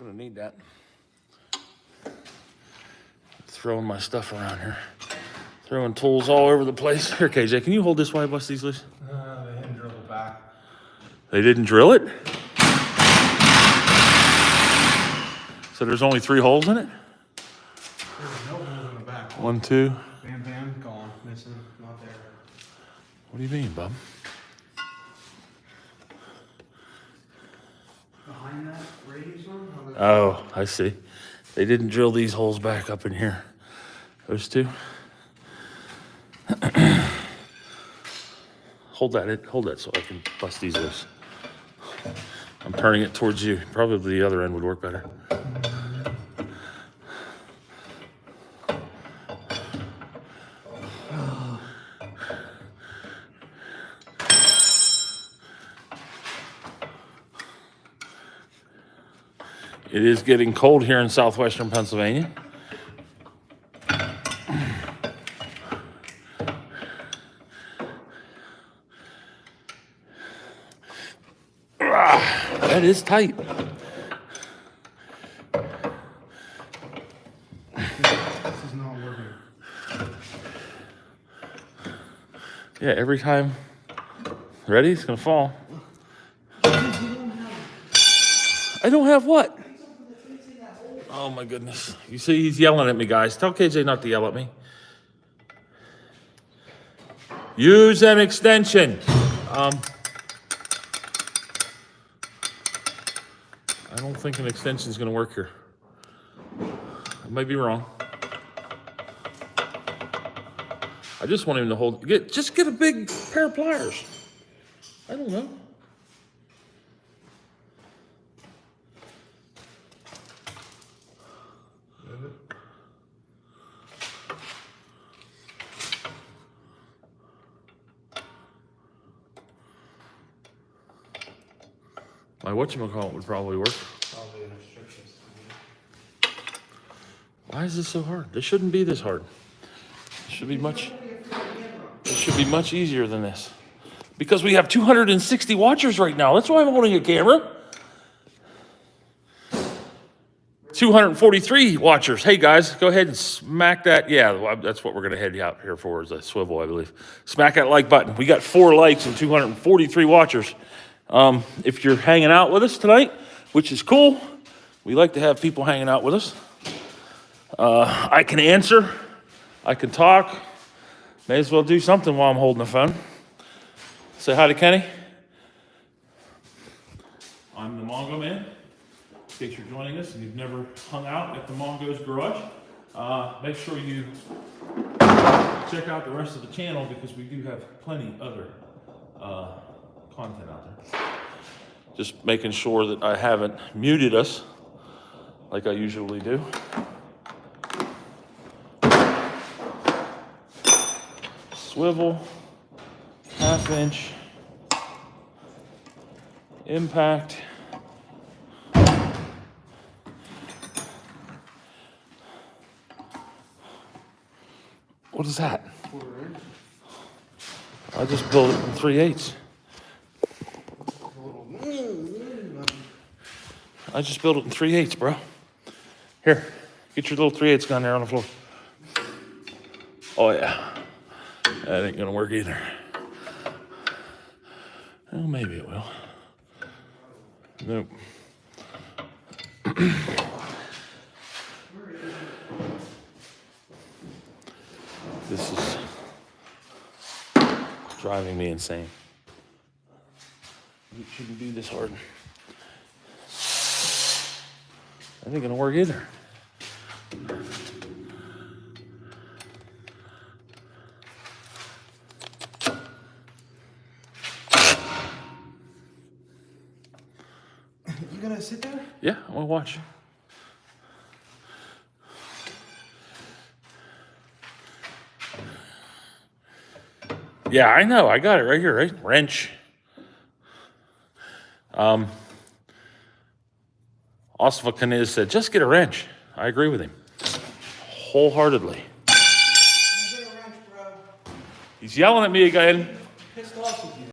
gonna need that. Throwing my stuff around here. Throwing tools all over the place. Here, KJ, can you hold this while I bust these loose? They didn't drill it back. They didn't drill it? So there's only 3 holes in it? There's no holes in the back. 1, 2. Bam, gone, missing, not there. What do you mean, bub? Behind that radius one? Oh, I see. They didn't drill these holes back up in here. Those 2. Hold that so I can bust these loose. I'm turning it towards you. Probably the other end would work better. It is getting cold here in southwestern Pennsylvania. That is tight. This is not working. Yeah, every time. Ready? It's gonna fall. I don't have what? Oh my goodness. You see, he's yelling at me, guys. Tell KJ not to yell at me. Use an extension. I don't think an extension is going to work here. I might be wrong. I just want him to hold. Just get a big pair of pliers. I don't know. My whatchamacallit would probably work. Probably an restrictions. Why is this so hard? This shouldn't be this hard. It should be much easier than this. Because we have 260 watchers right now. That's why I'm holding a camera. 243 watchers. Hey guys, go ahead and smack that. Yeah, that's what we're gonna head out here for, is a swivel, I believe. Smack that like button. We got 4 likes and 243 watchers. If you're hanging out with us tonight, which is cool, we like to have people hanging out with us. I can answer, I can talk. May as well do something while I'm holding the phone. Say hi to Kenny. I'm the Mongo Man. In case you're joining us and you've never hung out at the Mongo's Garage, make sure you check out the rest of the channel because we do have plenty other content out there. Just making sure that I haven't muted us like I usually do. Swivel, 1/2 inch, impact. What is that? I just built it in 3/8. I just built it in 3/8, bro. Here, get your little 3/8 gun there on the floor. Oh yeah, that ain't gonna work either. Well, maybe it will. Nope. This is driving me insane. It shouldn't be this hard. That ain't gonna work either. You gonna sit there? Yeah, I wanna watch. Yeah, I know. I got it right here, right? Wrench. Osva Kaniz said, just get a wrench. I agree with him. Wholeheartedly. Get a wrench, bro. He's yelling at me again. Pissed off